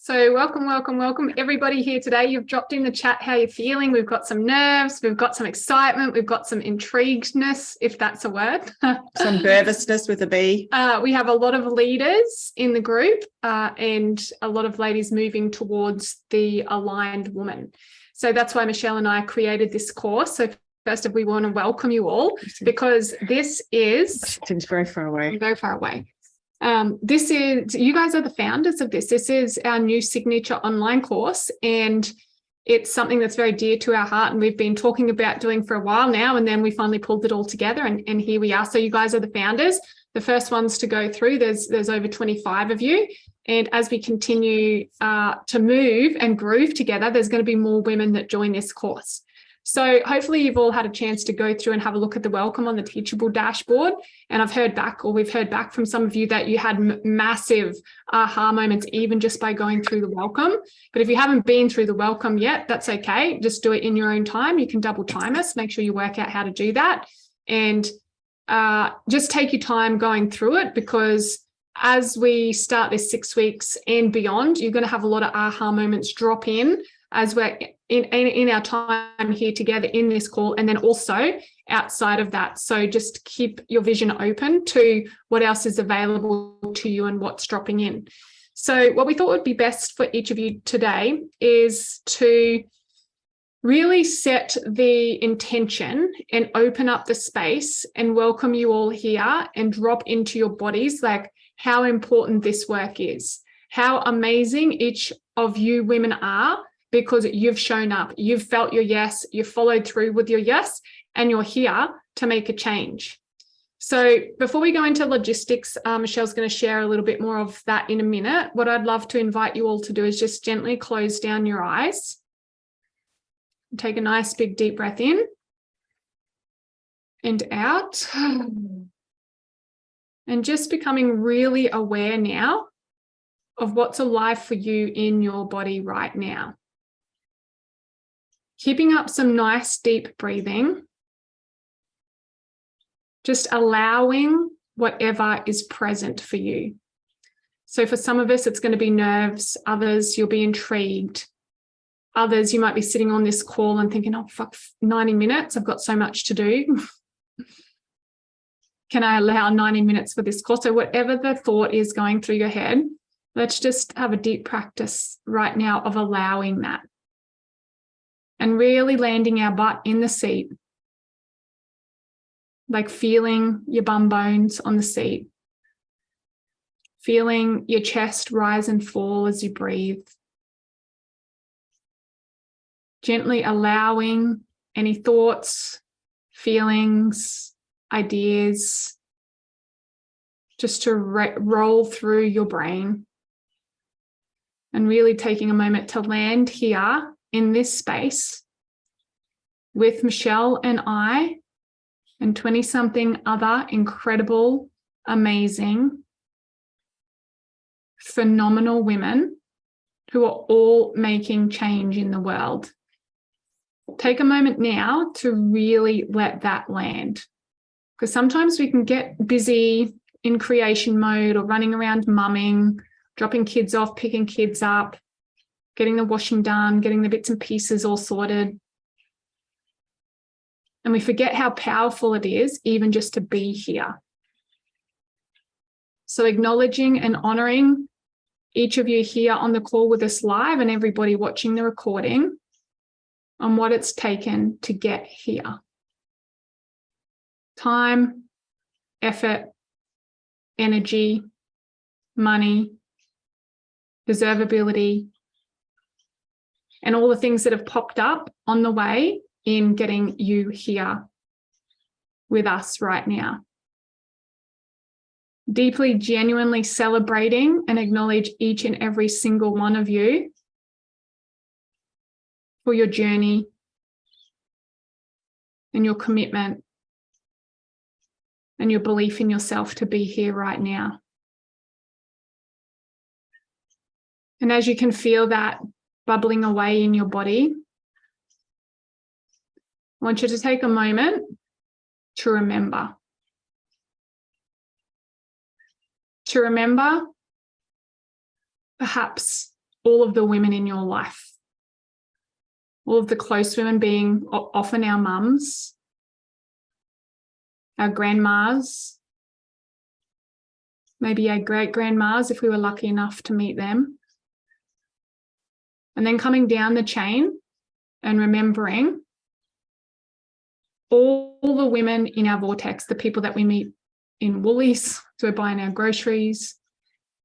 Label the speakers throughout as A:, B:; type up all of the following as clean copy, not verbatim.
A: So welcome everybody here today. You've dropped in the chat how you're feeling. We've got some nerves, we've got some excitement, we've got some intriguedness, if that's a word.
B: Some nervousness with a B.
A: We have a lot of leaders in the group and a lot of ladies moving towards the aligned woman. So that's why Michelle and I created this course. So first of all, we want to welcome you all because this is...
B: Seems very far away.
A: Very far away. This is, you guys are the founders of this. This is our new signature online course, and it's something that's very dear to our heart, and we've been talking about doing for a while now, and then we finally pulled it all together, and here we are. So you guys are the founders, the first ones to go through. There's over 25 of you, and as we continue to move and groove together, there's going to be more women that join this course. So hopefully you've all had a chance to go through and have a look at the welcome on the Teachable dashboard. And we've heard back from some of you that you had massive aha moments, even just by going through the welcome. But if you haven't been through the welcome yet, that's okay. Just do it in your own time. You can double time us, make sure you work out how to do that. And just take your time going through it, because as we start this 6 weeks and beyond, you're going to have a lot of aha moments drop in as we're in our time here together in this call, and then also outside of that. So just keep your vision open to what else is available to you and what's dropping in. So what we thought would be best for each of you today is to really set the intention and open up the space and welcome you all here and drop into your bodies like how important this work is, how amazing each of you women are, because you've shown up, you've felt your yes, you've followed through with your yes, and you're here to make a change. So before we go into logistics, Michelle's going to share a little bit more of that in a minute. What I'd love to invite you all to do is just gently close down your eyes. Take a nice big deep breath in and out. And just becoming really aware now of what's alive for you in your body right now. Keeping up some nice deep breathing, just allowing whatever is present for you. So for some of us, it's going to be nerves. Others, you'll be intrigued. Others, you might be sitting on this call and thinking, oh, fuck, 90 minutes, I've got so much to do. Can I allow 90 minutes for this course? So whatever the thought is going through your head, let's just have a deep practice right now of allowing that. And really landing our butt in the seat, like feeling your bum bones on the seat, feeling your chest rise and fall as you breathe, gently allowing any thoughts, feelings, ideas, just to roll through your brain, and really taking a moment to land here in this space with Michelle and I and 20-something other incredible, amazing, phenomenal women who are all making change in the world. Take a moment now to really let that land, because sometimes we can get busy in creation mode or running around mumming, dropping kids off, picking kids up, getting the washing done, getting the bits and pieces all sorted. And we forget how powerful it is even just to be here. So acknowledging and honoring each of you here on the call with us live and everybody watching the recording on what it's taken to get here. Time, effort, energy, money, deservability, and all the things that have popped up on the way in getting you here with us right now. Deeply, genuinely celebrating and acknowledge each and every single one of you for your journey and your commitment and your belief in yourself to be here right now. And as you can feel that bubbling away in your body, I want you to take a moment to remember. To remember perhaps all of the women in your life, all of the close women being often our mums, our grandmas, maybe our great-grandmas if we were lucky enough to meet them. And then coming down the chain and remembering all the women in our vortex, the people that we meet in Woolies, so we're buying our groceries,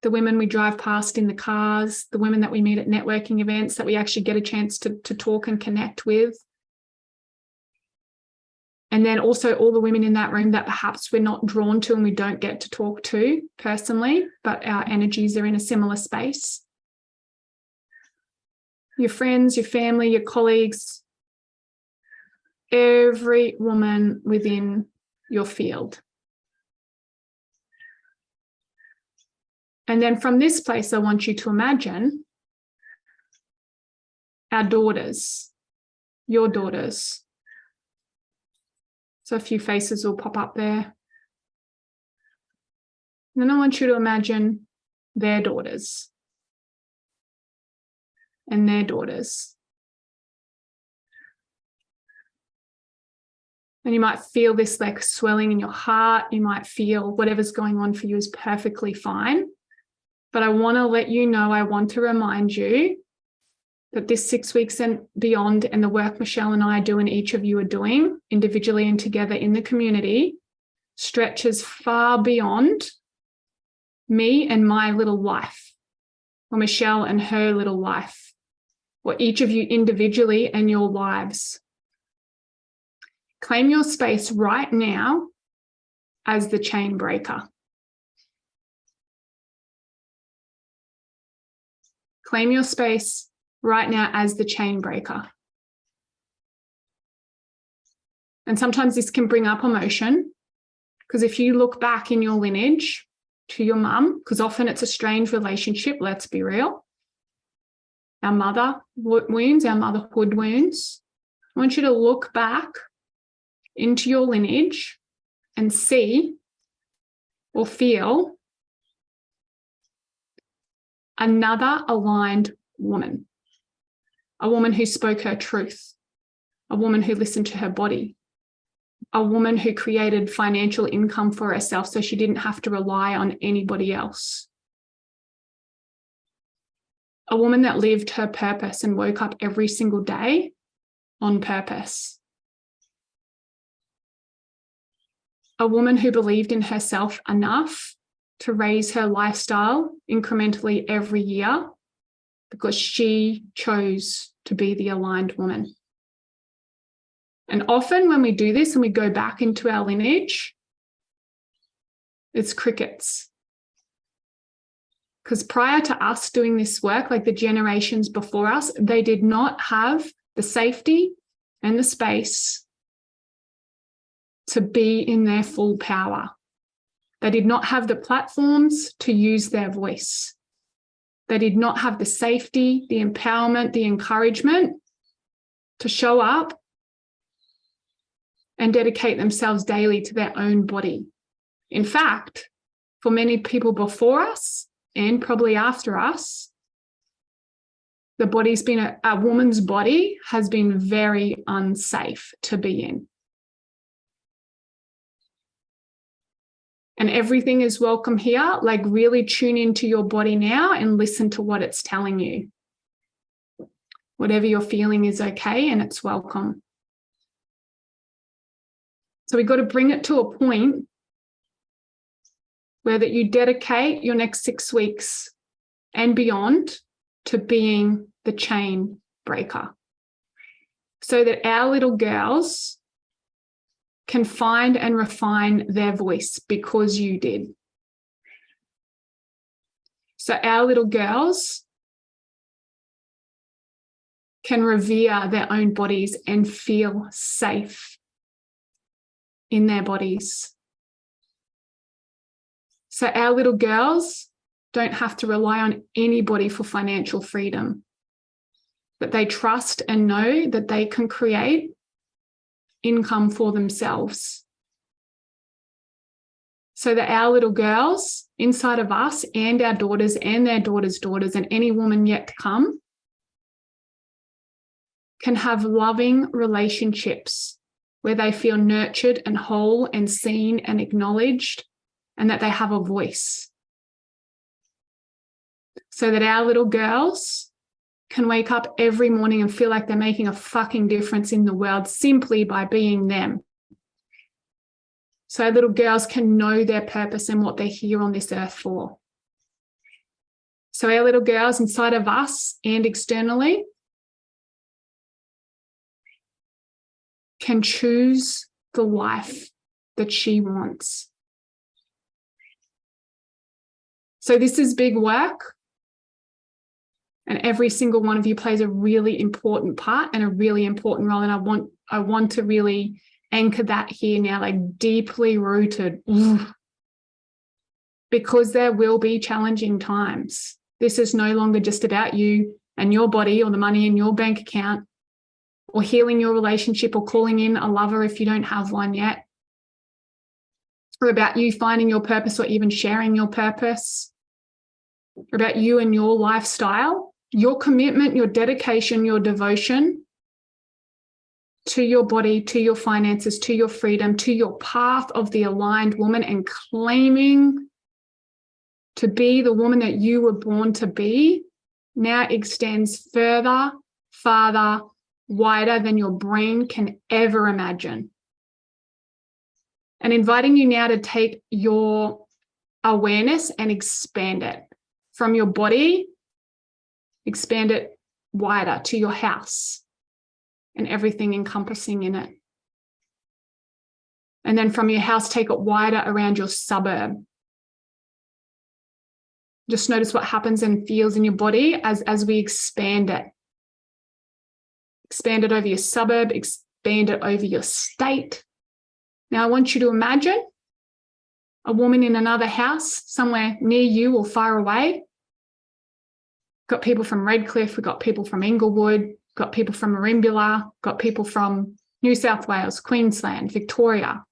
A: the women we drive past in the cars, the women that we meet at networking events that we actually get a chance to talk and connect with. And then also all the women in that room that perhaps we're not drawn to and we don't get to talk to personally, but our energies are in a similar space. Your friends, your family, your colleagues, every woman within your field. And then from this place, I want you to imagine our daughters, your daughters. So a few faces will pop up there. And then I want you to imagine their daughters and their daughters. And you might feel this like swelling in your heart. You might feel whatever's going on for you is perfectly fine. But I want to let you know, I want to remind you that this 6 weeks and beyond and the work Michelle and I do and each of you are doing individually and together in the community stretches far beyond me and my little life, or Michelle and her little life, or each of you individually and your lives. Claim your space right now as the chain breaker. Claim your space right now as the chain breaker. And sometimes this can bring up emotion, because if you look back in your lineage to your mum, because often it's a strange relationship, let's be real, our mother wounds, our motherhood wounds, I want you to look back into your lineage and see or feel another aligned woman, a woman who spoke her truth, a woman who listened to her body, a woman who created financial income for herself so she didn't have to rely on anybody else, a woman that lived her purpose and woke up every single day on purpose, a woman who believed in herself enough to raise her lifestyle incrementally every year because she chose to be the aligned woman. And often when we do this and we go back into our lineage, it's crickets. Because prior to us doing this work, like the generations before us, they did not have the safety and the space to be in their full power. They did not have the platforms to use their voice. They did not have the safety, the empowerment, the encouragement to show up and dedicate themselves daily to their own body. In fact, for many people before us and probably after us, the body's been a woman's body has been very unsafe to be in. And everything is welcome here. Like really tune into your body now and listen to what it's telling you. Whatever you're feeling is okay and it's welcome. So we've got to bring it to a point where that you dedicate your next 6 weeks and beyond to being the chain breaker, so that our little girls can find and refine their voice because you did. So our little girls can revere their own bodies and feel safe in their bodies. So our little girls don't have to rely on anybody for financial freedom, but they trust and know that they can create income for themselves. so that our little girls inside of us and our daughters and their daughters' daughters and any woman yet to come can have loving relationships where they feel nurtured and whole and seen and acknowledged, and that they have a voice. So that our little girls can wake up every morning and feel like they're making a fucking difference in the world simply by being them. So our little girls can know their purpose and what they're here on this earth for. So our little girls inside of us and externally can choose the life that she wants. So this is big work. And every single one of you plays a really important part and a really important role. And I want to really anchor that here now, like deeply rooted. Because there will be challenging times. This is no longer just about you and your body or the money in your bank account or healing your relationship or calling in a lover if you don't have one yet, or about you finding your purpose or even sharing your purpose, or about you and your lifestyle, your commitment, your dedication, your devotion to your body, to your finances, to your freedom, to your path of the aligned woman, and claiming to be the woman that you were born to be now extends further, farther, wider than your brain can ever imagine. And inviting you now to take your awareness and expand it from your body, expand it wider to your house and everything encompassing in it. And then from your house, take it wider around your suburb. Just notice what happens and feels in your body as we expand it. Expand it over your suburb, expand it over your state. Now I want you to imagine a woman in another house somewhere near you or far away. Got people from Redcliffe, we've got people from Inglewood, got people from Merimbula, got people from New South Wales, Queensland, Victoria,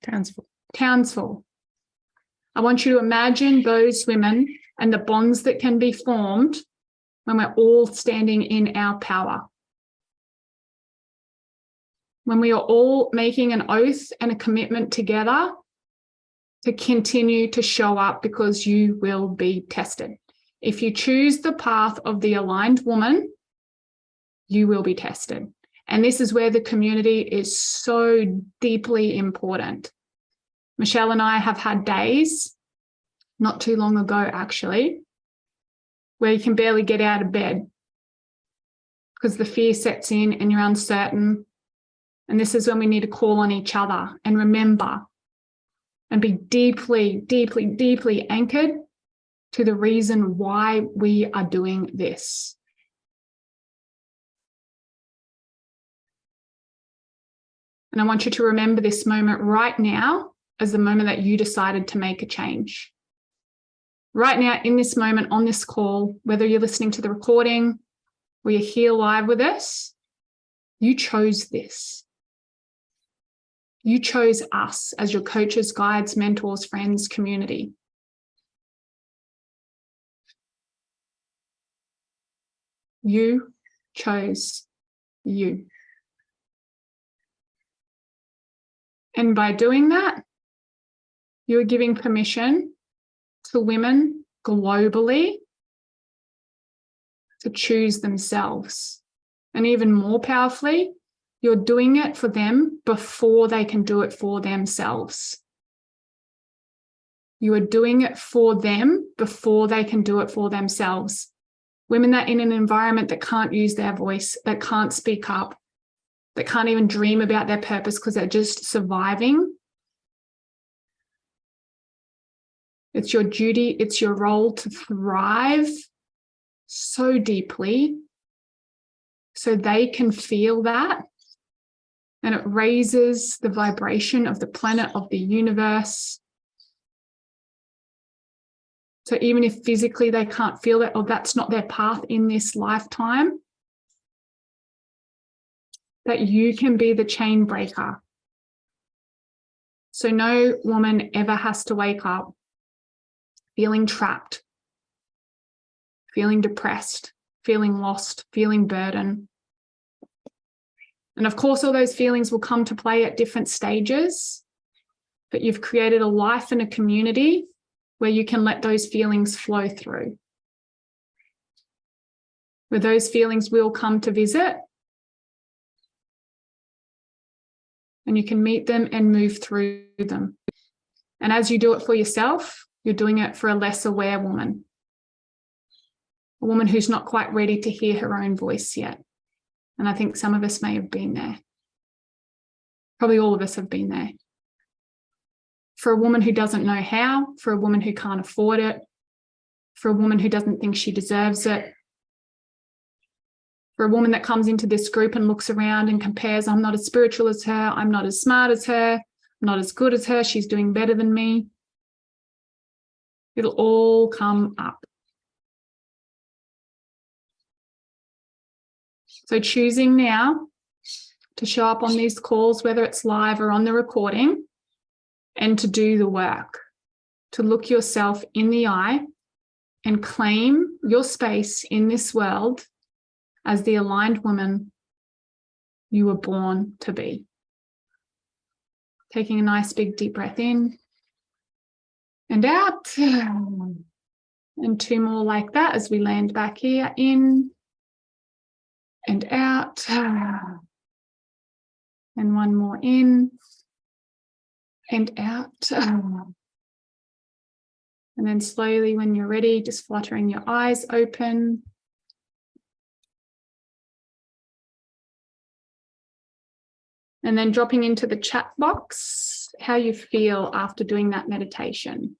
A: Townsville. I want you to imagine those women and the bonds that can be formed when we're all standing in our power. When we are all making an oath and a commitment together to continue to show up, because you will be tested. If you choose the path of the aligned woman, you will be tested. And this is where the community is so deeply important. Michelle and I have had days, not too long ago actually, where you can barely get out of bed because the fear sets in and you're uncertain. And this is when we need to call on each other and remember and be deeply, deeply, deeply anchored to the reason why we are doing this. And I want you to remember this moment right now as the moment that you decided to make a change. Right now, in this moment, on this call, whether you're listening to the recording or you're here live with us, you chose this. You chose us as your coaches, guides, mentors, friends, community. You chose you. And by doing that, you're giving permission to women globally to choose themselves. And even more powerfully, you're doing it for them before they can do it for themselves. You are doing it for them before they can do it for themselves. Women that are in an environment that can't use their voice, that can't speak up, that can't even dream about their purpose because they're just surviving. It's your duty, it's your role to thrive so deeply so they can feel that. And it raises the vibration of the planet, of the universe. So even if physically they can't feel it or that's not their path in this lifetime, that you can be the chain breaker. So no woman ever has to wake up feeling trapped, feeling depressed, feeling lost, feeling burdened. And of course, all those feelings will come to play at different stages, but you've created a life and a community where you can let those feelings flow through, where those feelings will come to visit, and you can meet them and move through them. And as you do it for yourself, you're doing it for a less aware woman, a woman who's not quite ready to hear her own voice yet. And I think some of us may have been there. Probably all of us have been there. For a woman who doesn't know how, for a woman who can't afford it, for a woman who doesn't think she deserves it, for a woman that comes into this group and looks around and compares, I'm not as spiritual as her, I'm not as smart as her, I'm not as good as her, she's doing better than me. It'll all come up. So choosing now to show up on these calls, whether it's live or on the recording, and to do the work, to look yourself in the eye and claim your space in this world as the aligned woman you were born to be. Taking a nice big deep breath in and out. And 2 more like that as we land back here, in and out. And 1 more in and out. And then slowly, when you're ready, just fluttering your eyes open. And then dropping into the chat box how you feel after doing that meditation.